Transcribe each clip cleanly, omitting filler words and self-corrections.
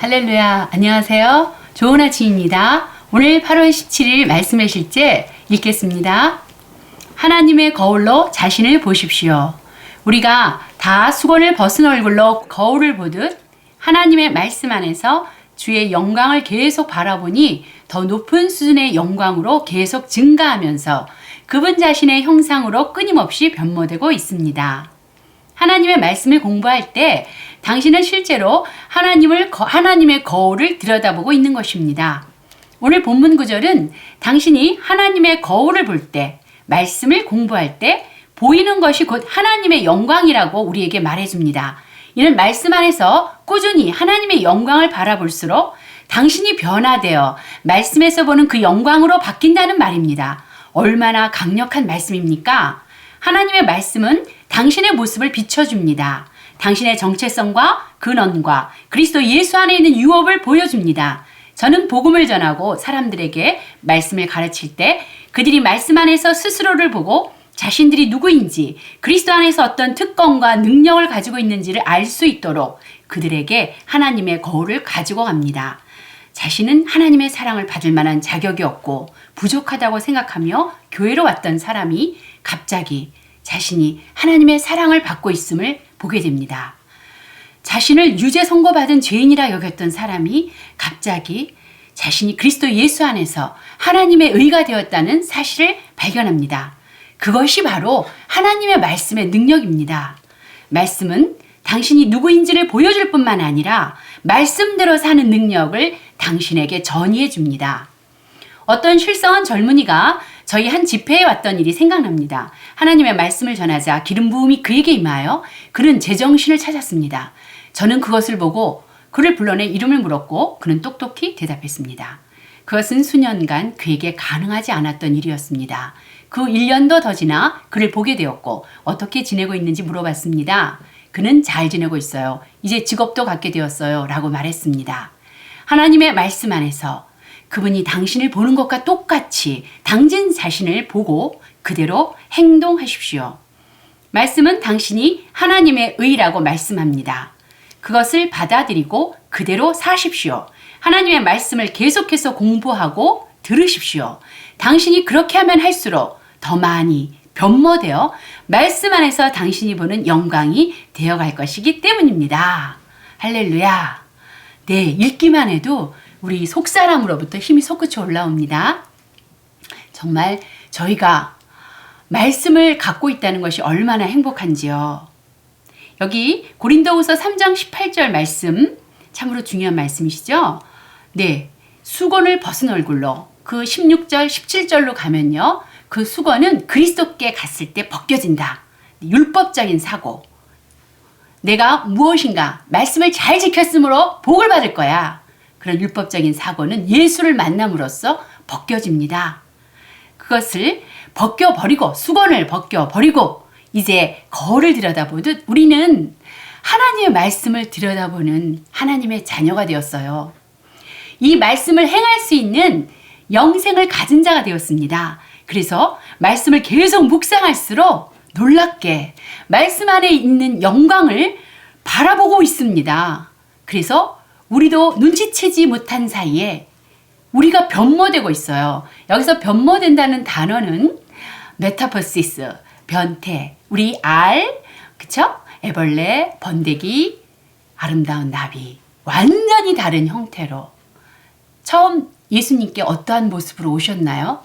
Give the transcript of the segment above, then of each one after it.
할렐루야, 안녕하세요. 좋은 아침입니다. 오늘 8월 17일 말씀의 실제 읽겠습니다. 하나님의 거울로 자신을 보십시오. 우리가 다 수건을 벗은 얼굴로 거울을 보듯 하나님의 말씀 안에서 주의 영광을 계속 바라보니 더 높은 수준의 영광으로 계속 증가하면서 그분 자신의 형상으로 끊임없이 변모되고 있습니다. 하나님의 말씀을 공부할 때 당신은 실제로 하나님의 거울을 들여다보고 있는 것입니다. 오늘 본문 구절은 당신이 하나님의 거울을 볼 때, 말씀을 공부할 때 보이는 것이 곧 하나님의 영광이라고 우리에게 말해줍니다. 이는 말씀 안에서 꾸준히 하나님의 영광을 바라볼수록 당신이 변화되어 말씀에서 보는 그 영광으로 바뀐다는 말입니다. 얼마나 강력한 말씀입니까? 하나님의 말씀은 당신의 모습을 비춰줍니다. 당신의 정체성과 근원과 그리스도 예수 안에 있는 유업을 보여줍니다. 저는 복음을 전하고 사람들에게 말씀을 가르칠 때 그들이 말씀 안에서 스스로를 보고 자신들이 누구인지 그리스도 안에서 어떤 특권과 능력을 가지고 있는지를 알 수 있도록 그들에게 하나님의 거울을 가지고 갑니다. 자신은 하나님의 사랑을 받을 만한 자격이 없고 부족하다고 생각하며 교회로 왔던 사람이 갑자기 자신이 하나님의 사랑을 받고 있음을 보게 됩니다. 자신을 유죄 선고받은 죄인이라 여겼던 사람이 갑자기 자신이 그리스도 예수 안에서 하나님의 의가 되었다는 사실을 발견합니다. 그것이 바로 하나님의 말씀의 능력입니다. 말씀은 당신이 누구인지를 보여줄 뿐만 아니라 말씀대로 사는 능력을 당신에게 전이해 줍니다. 어떤 실성한 젊은이가 저희 한 집회에 왔던 일이 생각납니다. 하나님의 말씀을 전하자 기름 부음이 그에게 임하여 그는 제정신을 찾았습니다. 저는 그것을 보고 그를 불러내 이름을 물었고 그는 똑똑히 대답했습니다. 그것은 수년간 그에게 가능하지 않았던 일이었습니다. 그 1년도 더 지나 그를 보게 되었고 어떻게 지내고 있는지 물어봤습니다. 그는 잘 지내고 있어요. 이제 직업도 갖게 되었어요. 라고 말했습니다. 하나님의 말씀 안에서 그분이 당신을 보는 것과 똑같이 당신 자신을 보고 그대로 행동하십시오. 말씀은 당신이 하나님의 의라고 말씀합니다. 그것을 받아들이고 그대로 사십시오. 하나님의 말씀을 계속해서 공부하고 들으십시오. 당신이 그렇게 하면 할수록 더 많이 변모되어 말씀 안에서 당신이 보는 영광이 되어갈 것이기 때문입니다. 할렐루야. 네, 읽기만 해도 우리 속사람으로부터 힘이 솟구쳐 올라옵니다. 정말 저희가 말씀을 갖고 있다는 것이 얼마나 행복한지요. 여기 고린도후서 3장 18절 말씀 참으로 중요한 말씀이시죠. 네, 수건을 벗은 얼굴로 그 16절 17절로 가면요. 그 수건은 그리스도께 갔을 때 벗겨진다. 율법적인 사고. 내가 무엇인가 말씀을 잘 지켰으므로 복을 받을 거야. 그런 율법적인 사고는 예수를 만남으로써 벗겨집니다. 그것을 벗겨버리고 수건을 벗겨버리고 이제 거울을 들여다보듯 우리는 하나님의 말씀을 들여다보는 하나님의 자녀가 되었어요. 이 말씀을 행할 수 있는 영생을 가진 자가 되었습니다. 그래서 말씀을 계속 묵상할수록 놀랍게 말씀 안에 있는 영광을 바라보고 있습니다. 그래서 우리도 눈치채지 못한 사이에 우리가 변모되고 있어요. 여기서 변모된다는 단어는 메타포시스, 변태, 우리 알, 그쵸? 애벌레, 번데기, 아름다운 나비. 완전히 다른 형태로. 처음 예수님께 어떠한 모습으로 오셨나요?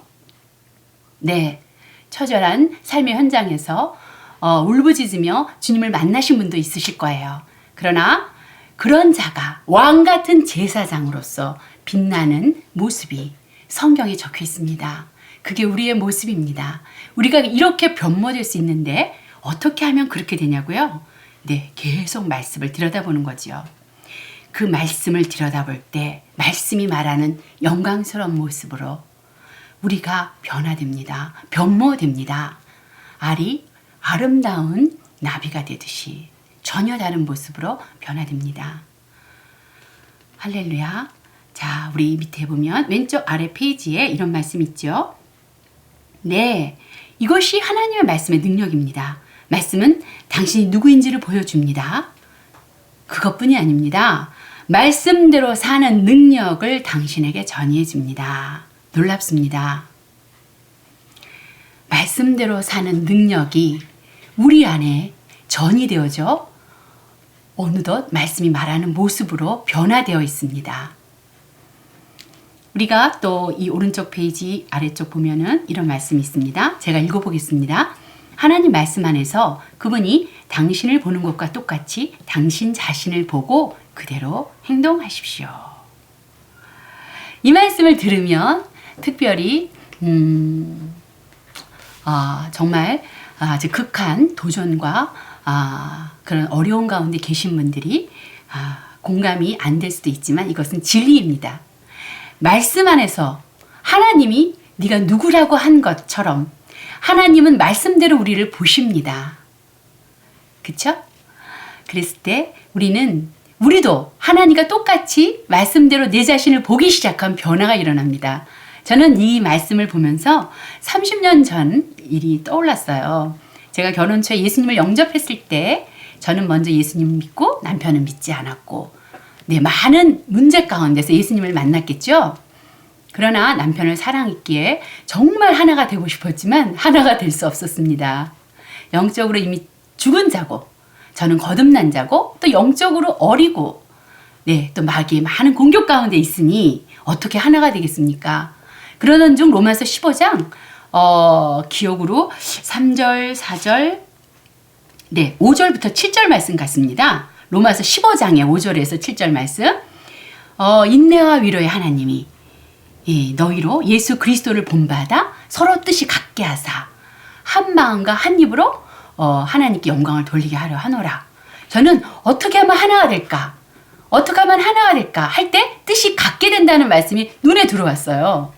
네, 처절한 삶의 현장에서 울부짖으며 주님을 만나신 분도 있으실 거예요. 그러나 그런 자가 왕 같은 제사장으로서 빛나는 모습이 성경에 적혀 있습니다. 그게 우리의 모습입니다. 우리가 이렇게 변모될 수 있는데 어떻게 하면 그렇게 되냐고요? 네, 계속 말씀을 들여다보는 거죠. 그 말씀을 들여다볼 때 말씀이 말하는 영광스러운 모습으로 우리가 변화됩니다. 변모됩니다. 알이 아름다운 나비가 되듯이 전혀 다른 모습으로 변화됩니다. 할렐루야. 자, 우리 밑에 보면 왼쪽 아래 페이지에 이런 말씀 있죠. 네, 이것이 하나님의 말씀의 능력입니다. 말씀은 당신이 누구인지를 보여줍니다. 그것뿐이 아닙니다. 말씀대로 사는 능력을 당신에게 전이해 줍니다. 놀랍습니다. 말씀대로 사는 능력이 우리 안에 전이되어져 어느덧 말씀이 말하는 모습으로 변화되어 있습니다. 우리가 또 이 오른쪽 페이지 아래쪽 보면은 이런 말씀이 있습니다. 제가 읽어보겠습니다. 하나님 말씀 안에서 그분이 당신을 보는 것과 똑같이 당신 자신을 보고 그대로 행동하십시오. 이 말씀을 들으면 특별히 정말 아주 극한 도전과 그런 어려운 가운데 계신 분들이 공감이 안 될 수도 있지만 이것은 진리입니다. 말씀 안에서 하나님이 네가 누구라고 한 것처럼 하나님은 말씀대로 우리를 보십니다. 그쵸? 그랬을 때 우리도 하나님과 똑같이 말씀대로 내 자신을 보기 시작한 변화가 일어납니다. 저는 이 말씀을 보면서 30년 전 일이 떠올랐어요. 제가 결혼 초에 예수님을 영접했을 때 저는 먼저 예수님을 믿고 남편은 믿지 않았고 많은 문제 가운데서 예수님을 만났겠죠. 그러나 남편을 사랑했기에 정말 하나가 되고 싶었지만 하나가 될 수 없었습니다. 영적으로 이미 죽은 자고 저는 거듭난 자고 또 영적으로 어리고 또 마귀의 많은 공격 가운데 있으니 어떻게 하나가 되겠습니까? 그러던 중 로마서 15장 기억으로 3절, 4절, 5절부터 7절 말씀 같습니다. 로마서 15장의 5절에서 7절 말씀. 인내와 위로의 하나님이 너희로 예수 그리스도를 본받아 서로 뜻이 같게 하사 한 마음과 한 입으로 하나님께 영광을 돌리게 하려 하노라. 저는 어떻게 하면 하나가 될까? 어떻게 하면 하나가 될까? 할 때 뜻이 같게 된다는 말씀이 눈에 들어왔어요.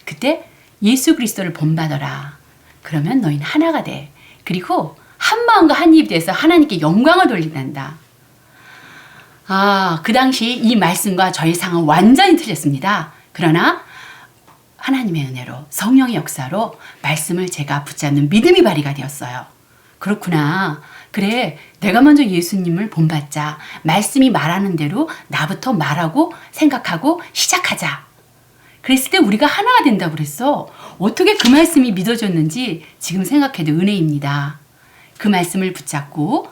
그때 예수 그리스도를 본받아라. 그러면 너희는 하나가 돼. 그리고 한 마음과 한 입이 돼서 하나님께 영광을 돌린단다. 그 당시 이 말씀과 저의 상은 완전히 틀렸습니다. 그러나 하나님의 은혜로 성령의 역사로 말씀을 제가 붙잡는 믿음이 발휘가 되었어요. 그렇구나. 그래, 내가 먼저 예수님을 본받자. 말씀이 말하는 대로 나부터 말하고 생각하고 시작하자. 그랬을 때 우리가 하나가 된다고 그랬어. 어떻게 그 말씀이 믿어졌는지 지금 생각해도 은혜입니다. 그 말씀을 붙잡고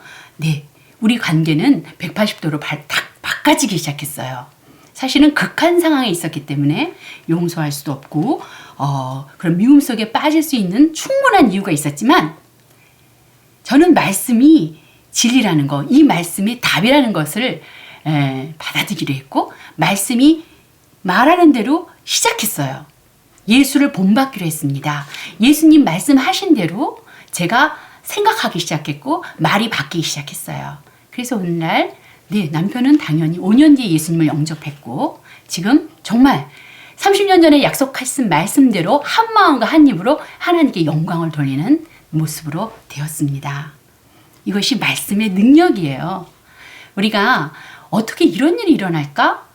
우리 관계는 180도로 딱 바꿔지기 시작했어요. 사실은 극한 상황에 있었기 때문에 용서할 수도 없고 그런 미움 속에 빠질 수 있는 충분한 이유가 있었지만 저는 말씀이 진리라는 거, 이 말씀이 답이라는 것을 받아들이기로 했고 말씀이 말하는 대로 시작했어요. 예수를 본받기로 했습니다. 예수님 말씀하신 대로 제가 생각하기 시작했고 말이 바뀌기 시작했어요. 그래서 오늘날 남편은 당연히 5년 뒤에 예수님을 영접했고 지금 정말 30년 전에 약속하신 말씀대로 한 마음과 한 입으로 하나님께 영광을 돌리는 모습으로 되었습니다. 이것이 말씀의 능력이에요. 우리가 어떻게 이런 일이 일어날까?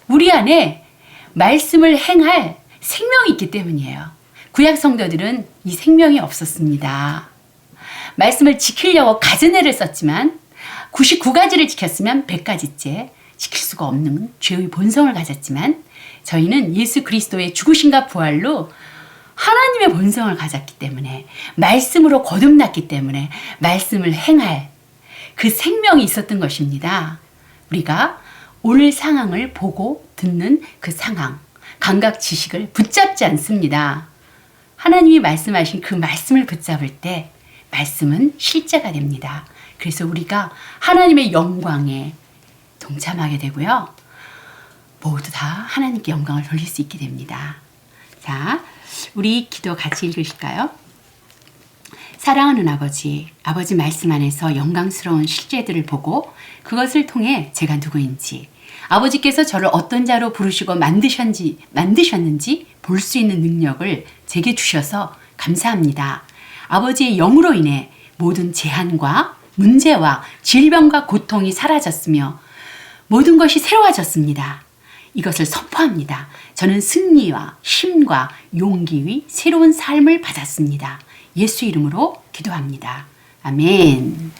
우리 안에 말씀을 행할 생명이 있기 때문이에요. 구약 성도들은 이 생명이 없었습니다. 말씀을 지키려고 가진 애를 썼지만 99가지를 지켰으면 100가지째 지킬 수가 없는 죄의 본성을 가졌지만 저희는 예수 그리스도의 죽으심과 부활로 하나님의 본성을 가졌기 때문에 말씀으로 거듭났기 때문에 말씀을 행할 그 생명이 있었던 것입니다. 우리가 오늘 상황을 보고 듣는 그 상황, 감각 지식을 붙잡지 않습니다. 하나님이 말씀하신 그 말씀을 붙잡을 때 말씀은 실제가 됩니다. 그래서 우리가 하나님의 영광에 동참하게 되고요. 모두 다 하나님께 영광을 돌릴 수 있게 됩니다. 자, 우리 기도 같이 읽으실까요? 사랑하는 아버지, 아버지 말씀 안에서 영광스러운 실제들을 보고 그것을 통해 제가 누구인지, 아버지께서 저를 어떤 자로 부르시고 만드셨는지 볼 수 있는 능력을 제게 주셔서 감사합니다. 아버지의 영으로 인해 모든 제한과 문제와 질병과 고통이 사라졌으며 모든 것이 새로워졌습니다. 이것을 선포합니다. 저는 승리와 힘과 용기의 새로운 삶을 받았습니다. 예수 이름으로 기도합니다. 아멘.